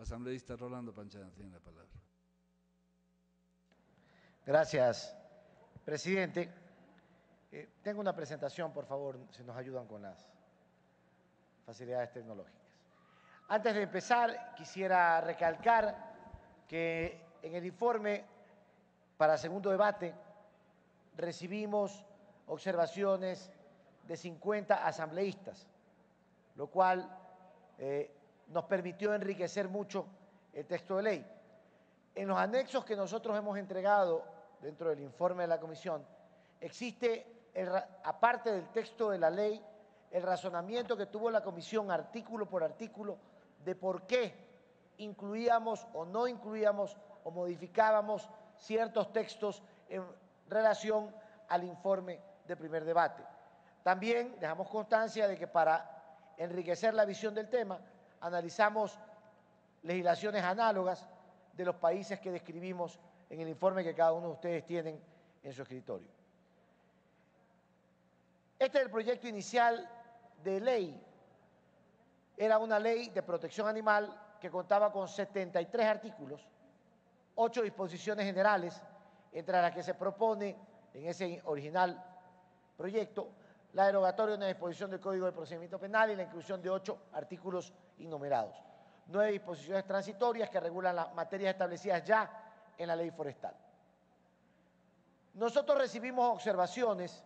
Asambleísta Rolando Panchana tiene la palabra. Gracias, presidente. Tengo una presentación, por favor, si nos ayudan con las facilidades tecnológicas. Antes de empezar, quisiera recalcar que en el informe para segundo debate recibimos observaciones de 50 asambleístas, lo cual nos permitió enriquecer mucho el texto de ley. En los anexos que nosotros hemos entregado dentro del informe de la comisión, existe, aparte del texto de la ley, el razonamiento que tuvo la comisión artículo por artículo de por qué incluíamos o no incluíamos o modificábamos ciertos textos en relación al informe de primer debate. También dejamos constancia de que para enriquecer la visión del tema, analizamos legislaciones análogas de los países que describimos en el informe que cada uno de ustedes tienen en su escritorio. Este es el proyecto inicial de ley. Era una ley de protección animal que contaba con 73 artículos, 8 disposiciones generales, entre las que se propone en ese original proyecto la derogatoria de una disposición del Código de Procedimiento Penal y la inclusión de 8 artículos innumerados. 9 disposiciones transitorias que regulan las materias establecidas ya en la ley forestal. Nosotros recibimos observaciones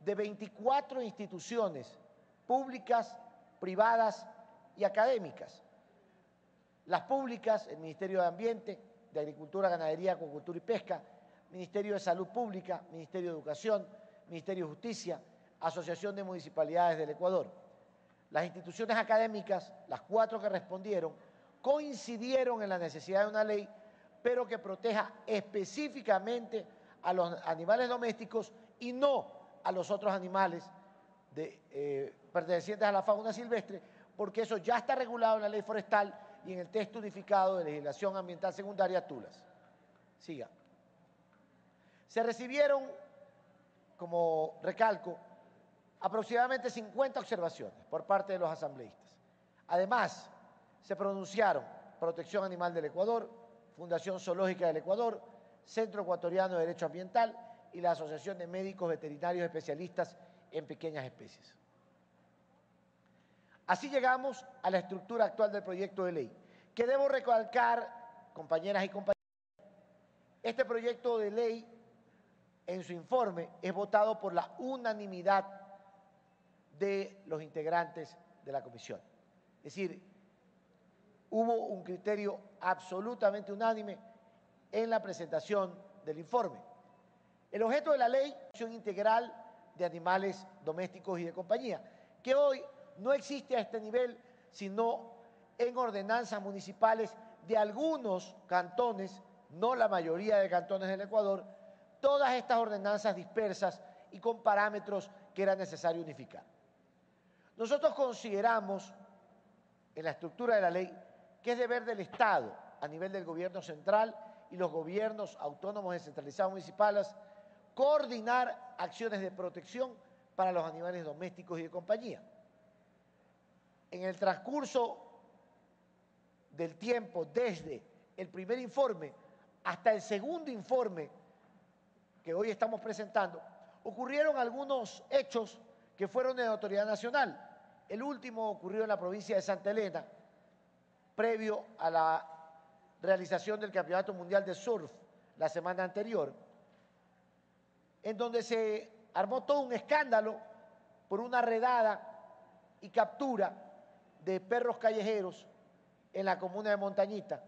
de 24 instituciones públicas, privadas y académicas. Las públicas, el Ministerio de Ambiente, de Agricultura, Ganadería, Acuicultura y Pesca, Ministerio de Salud Pública, Ministerio de Educación, Ministerio de Justicia, Asociación de Municipalidades del Ecuador. Las instituciones académicas, las 4 que respondieron, coincidieron en la necesidad de una ley, pero que proteja específicamente a los animales domésticos y no a los otros animales pertenecientes a la fauna silvestre, porque eso ya está regulado en la ley forestal y en el texto unificado de legislación ambiental secundaria TULAS. Siga. Se recibieron, como recalco, aproximadamente 50 observaciones por parte de los asambleístas. Además, se pronunciaron Protección Animal del Ecuador, Fundación Zoológica del Ecuador, Centro Ecuatoriano de Derecho Ambiental y la Asociación de Médicos Veterinarios Especialistas en Pequeñas Especies. Así llegamos a la estructura actual del proyecto de ley, que debo recalcar, compañeras y compañeros, este proyecto de ley en su informe es votado por la unanimidad de los integrantes de la comisión. Es decir, hubo un criterio absolutamente unánime en la presentación del informe. El objeto de la ley es la protección integral de animales domésticos y de compañía, que hoy no existe a este nivel, sino en ordenanzas municipales de algunos cantones, no la mayoría de cantones del Ecuador, todas estas ordenanzas dispersas y con parámetros que era necesario unificar. Nosotros consideramos, en la estructura de la ley, que es deber del Estado, a nivel del gobierno central y los gobiernos autónomos descentralizados municipales, coordinar acciones de protección para los animales domésticos y de compañía. En el transcurso del tiempo, desde el primer informe hasta el segundo informe que hoy estamos presentando, ocurrieron algunos hechos que fueron de autoridad nacional. El último ocurrió en la provincia de Santa Elena, previo a la realización del Campeonato Mundial de Surf la semana anterior, en donde se armó todo un escándalo por una redada y captura de perros callejeros en la comuna de Montañita,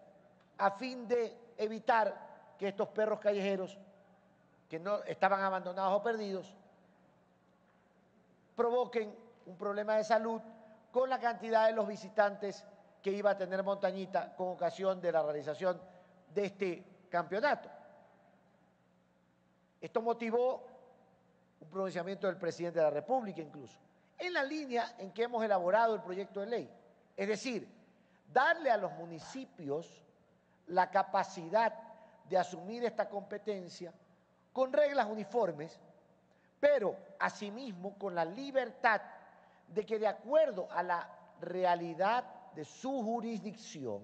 a fin de evitar que estos perros callejeros, que no estaban abandonados o perdidos, provoquen un problema de salud con la cantidad de los visitantes que iba a tener Montañita con ocasión de la realización de este campeonato. Esto motivó un pronunciamiento del presidente de la República incluso, en la línea en que hemos elaborado el proyecto de ley. Es decir, darle a los municipios la capacidad de asumir esta competencia con reglas uniformes, pero asimismo con la libertad de que, de acuerdo a la realidad de su jurisdicción,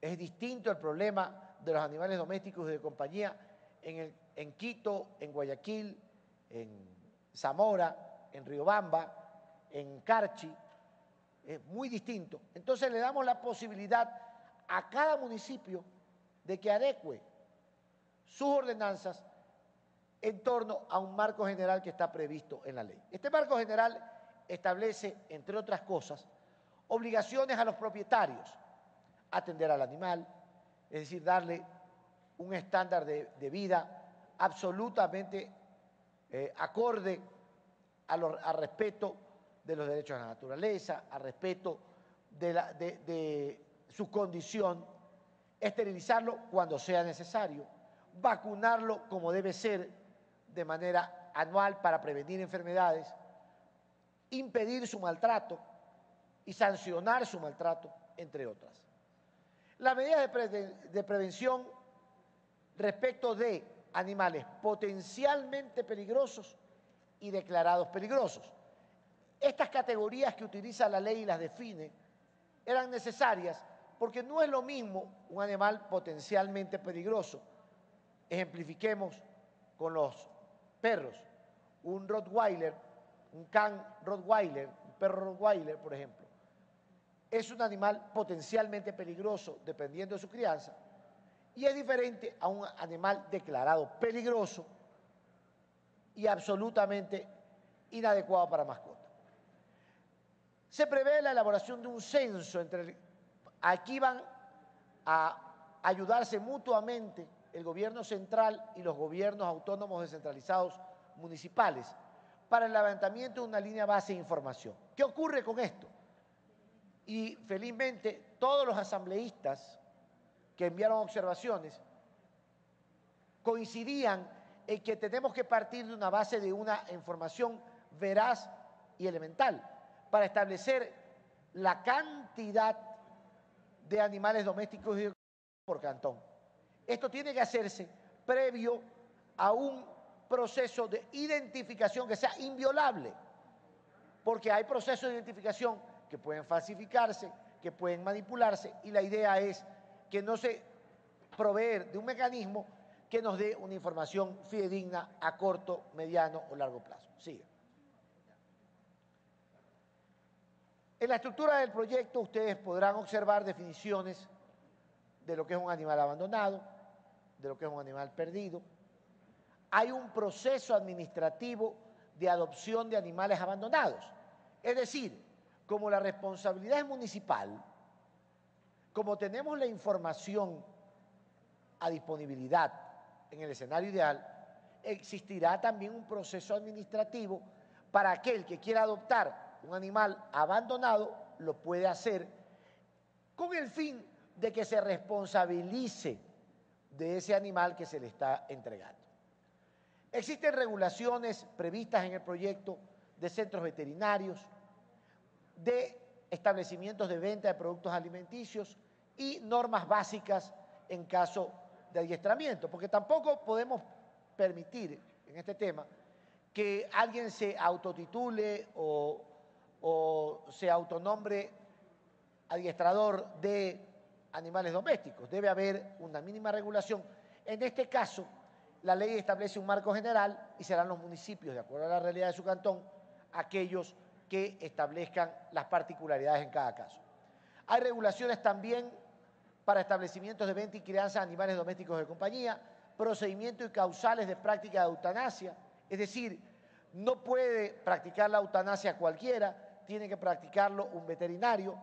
Es distinto el problema de los animales domésticos y de compañía en Quito, en Guayaquil, en Zamora, en Riobamba, en Carchi. Es muy distinto. Entonces le damos la posibilidad a cada municipio de que adecue sus ordenanzas en torno a un marco general que está previsto en la ley. Este marco general establece, entre otras cosas, obligaciones a los propietarios, atender al animal, es decir, darle un estándar de vida absolutamente acorde al respeto de los derechos a la naturaleza, al respeto de su condición, esterilizarlo cuando sea necesario, vacunarlo como debe ser de manera anual para prevenir enfermedades, impedir su maltrato y sancionar su maltrato, entre otras. Las medidas de prevención respecto de animales potencialmente peligrosos y declarados peligrosos. Estas categorías que utiliza la ley y las define eran necesarias porque no es lo mismo un animal potencialmente peligroso. Ejemplifiquemos con los perros. Un Rottweiler, un can Rottweiler, un perro Rottweiler, por ejemplo, es un animal potencialmente peligroso dependiendo de su crianza y es diferente a un animal declarado peligroso y absolutamente inadecuado para mascota. Se prevé la elaboración de un censo aquí van a ayudarse mutuamente el gobierno central y los gobiernos autónomos descentralizados municipales para el levantamiento de una línea base de información. ¿Qué ocurre con esto? Y felizmente todos los asambleístas que enviaron observaciones coincidían en que tenemos que partir de una base de una información veraz y elemental para establecer la cantidad de animales domésticos y por cantón. Esto tiene que hacerse previo a un proceso de identificación que sea inviolable, porque hay procesos de identificación que pueden falsificarse, que pueden manipularse, y la idea es que no se proveer de un mecanismo que nos dé una información fidedigna a corto, mediano o largo plazo. Siga. En la estructura del proyecto ustedes podrán observar definiciones de lo que es un animal abandonado, de lo que es un animal perdido. Hay un proceso administrativo de adopción de animales abandonados. Es decir, como la responsabilidad es municipal, como tenemos la información a disponibilidad en el escenario ideal, existirá también un proceso administrativo para aquel que quiera adoptar un animal abandonado, lo puede hacer con el fin de que se responsabilice de ese animal que se le está entregando. Existen regulaciones previstas en el proyecto de centros veterinarios, de establecimientos de venta de productos alimenticios y normas básicas en caso de adiestramiento, porque tampoco podemos permitir en este tema que alguien se autotitule o se autonombre adiestrador de animales domésticos. Debe haber una mínima regulación. En este caso, la ley establece un marco general y serán los municipios, de acuerdo a la realidad de su cantón, aquellos que establezcan las particularidades en cada caso. Hay regulaciones también para establecimientos de venta y crianza de animales domésticos de compañía, procedimientos y causales de práctica de eutanasia, es decir, no puede practicar la eutanasia cualquiera, tiene que practicarlo un veterinario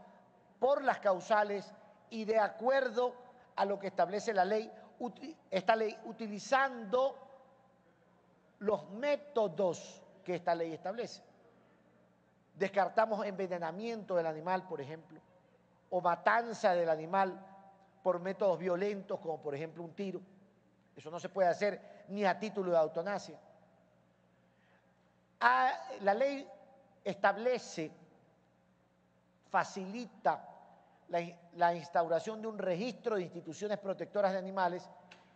por las causales y de acuerdo a lo que establece la ley, esta ley utilizando los métodos que esta ley establece. Descartamos envenenamiento del animal, por ejemplo, o matanza del animal por métodos violentos, como por ejemplo un tiro. Eso no se puede hacer ni a título de eutanasia. La ley establece, facilita la instauración de un registro de instituciones protectoras de animales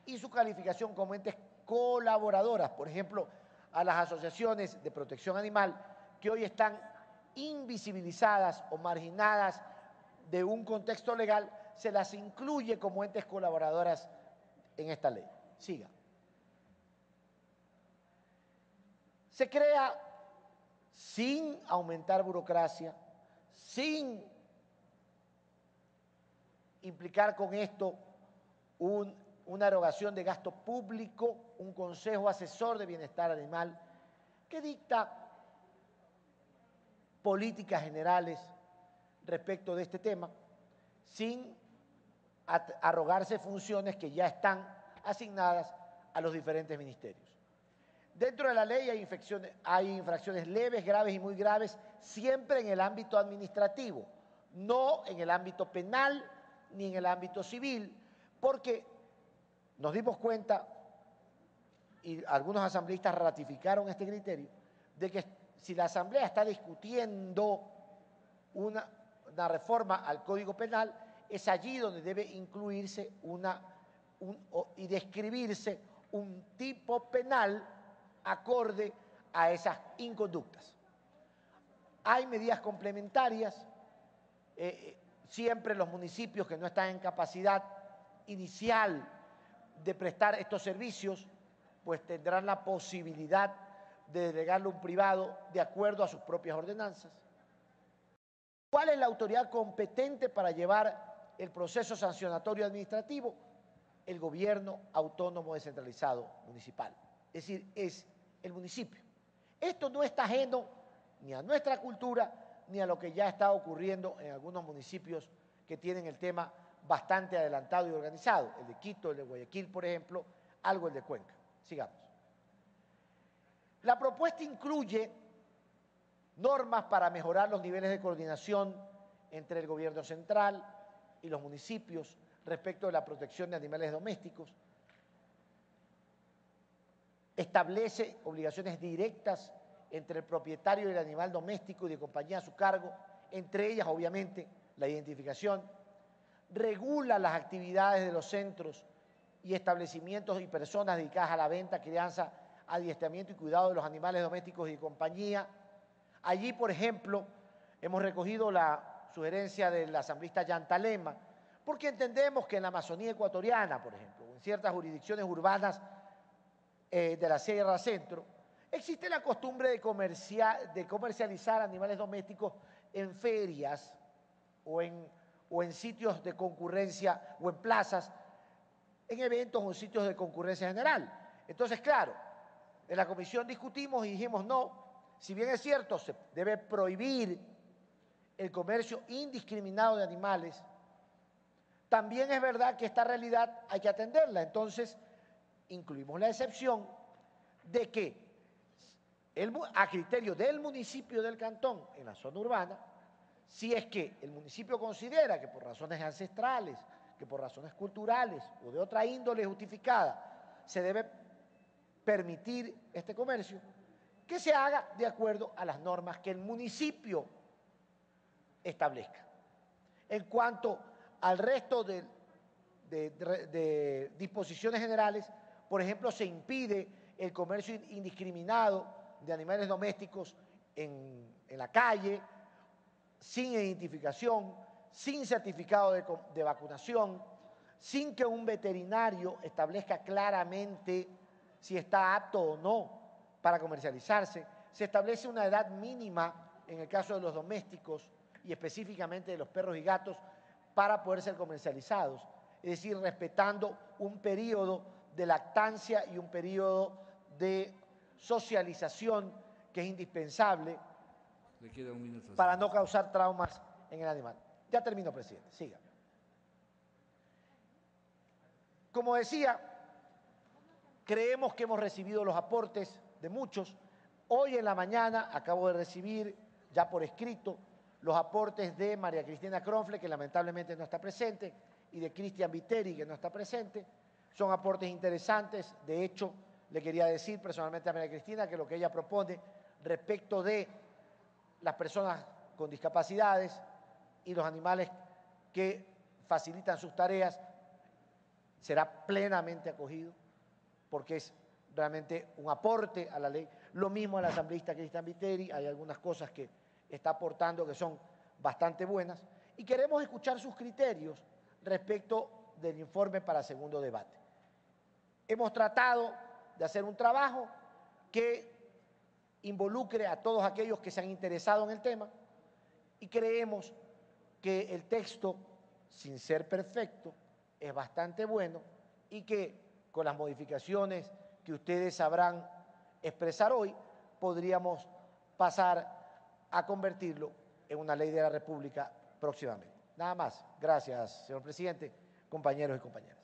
y su calificación como entes colaboradoras, por ejemplo, a las asociaciones de protección animal que hoy están invisibilizadas o marginadas de un contexto legal, se las incluye como entes colaboradoras en esta ley. Siga. Se crea sin aumentar burocracia, sin implicar con esto una erogación de gasto público, un consejo asesor de bienestar animal que dicta políticas generales respecto de este tema, sin arrogarse funciones que ya están asignadas a los diferentes ministerios. Dentro de la ley hay infracciones leves, graves y muy graves, siempre en el ámbito administrativo, no en el ámbito penal ni en el ámbito civil, porque nos dimos cuenta, y algunos asambleístas ratificaron este criterio, de que si la Asamblea está discutiendo una reforma al Código Penal, es allí donde debe incluirse y describirse un tipo penal acorde a esas inconductas. Hay medidas complementarias, siempre los municipios que no están en capacidad inicial de prestar estos servicios, pues tendrán la posibilidad de delegarlo a un privado de acuerdo a sus propias ordenanzas. ¿Cuál es la autoridad competente para llevar el proceso sancionatorio administrativo? El gobierno autónomo descentralizado municipal, es decir, es el municipio. Esto no está ajeno ni a nuestra cultura ni a lo que ya está ocurriendo en algunos municipios que tienen el tema bastante adelantado y organizado, el de Quito, el de Guayaquil, por ejemplo, algo el de Cuenca. Sigamos. La propuesta incluye normas para mejorar los niveles de coordinación entre el gobierno central y los municipios respecto de la protección de animales domésticos. Establece obligaciones directas entre el propietario del animal doméstico y de compañía a su cargo, entre ellas, obviamente, la identificación. Regula las actividades de los centros y establecimientos y personas dedicadas a la venta, crianza, adiestramiento y cuidado de los animales domésticos y de compañía. Allí, por ejemplo, hemos recogido la sugerencia del asambleísta Yantalema, porque entendemos que en la Amazonía ecuatoriana, por ejemplo, o en ciertas jurisdicciones urbanas de la Sierra Centro, existe la costumbre de comercializar animales domésticos en ferias o en sitios de concurrencia o en plazas, en eventos o en sitios de concurrencia general. Entonces, claro, en la comisión discutimos y dijimos no, si bien es cierto, se debe prohibir el comercio indiscriminado de animales, también es verdad que esta realidad hay que atenderla. Entonces, incluimos la excepción de que a criterio del municipio del cantón en la zona urbana, si es que el municipio considera que por razones ancestrales, que por razones culturales o de otra índole justificada se debe permitir este comercio, que se haga de acuerdo a las normas que el municipio establezca. En cuanto al resto de disposiciones generales, por ejemplo, se impide el comercio indiscriminado de animales domésticos en la calle, sin identificación, sin certificado de vacunación, sin que un veterinario establezca claramente si está apto o no para comercializarse. Se establece una edad mínima en el caso de los domésticos y específicamente de los perros y gatos para poder ser comercializados, es decir, respetando un periodo de lactancia y un periodo de socialización que es indispensable para no causar traumas en el animal. Ya termino, presidente. Siga. Como decía, creemos que hemos recibido los aportes de muchos. Hoy en la mañana acabo de recibir, ya por escrito, los aportes de María Cristina Cronfle, que lamentablemente no está presente, y de Cristian Viteri, que no está presente. Son aportes interesantes. De hecho, le quería decir personalmente a María Cristina que lo que ella propone respecto de las personas con discapacidades y los animales que facilitan sus tareas será plenamente acogido, porque es realmente un aporte a la ley. Lo mismo el asambleísta Cristian Viteri, hay algunas cosas que está aportando que son bastante buenas, y queremos escuchar sus criterios respecto del informe para segundo debate. Hemos tratado de hacer un trabajo que involucre a todos aquellos que se han interesado en el tema y creemos que el texto, sin ser perfecto, es bastante bueno y que con las modificaciones que ustedes sabrán expresar hoy, podríamos pasar a convertirlo en una ley de la República próximamente. Nada más. Gracias, señor presidente, compañeros y compañeras.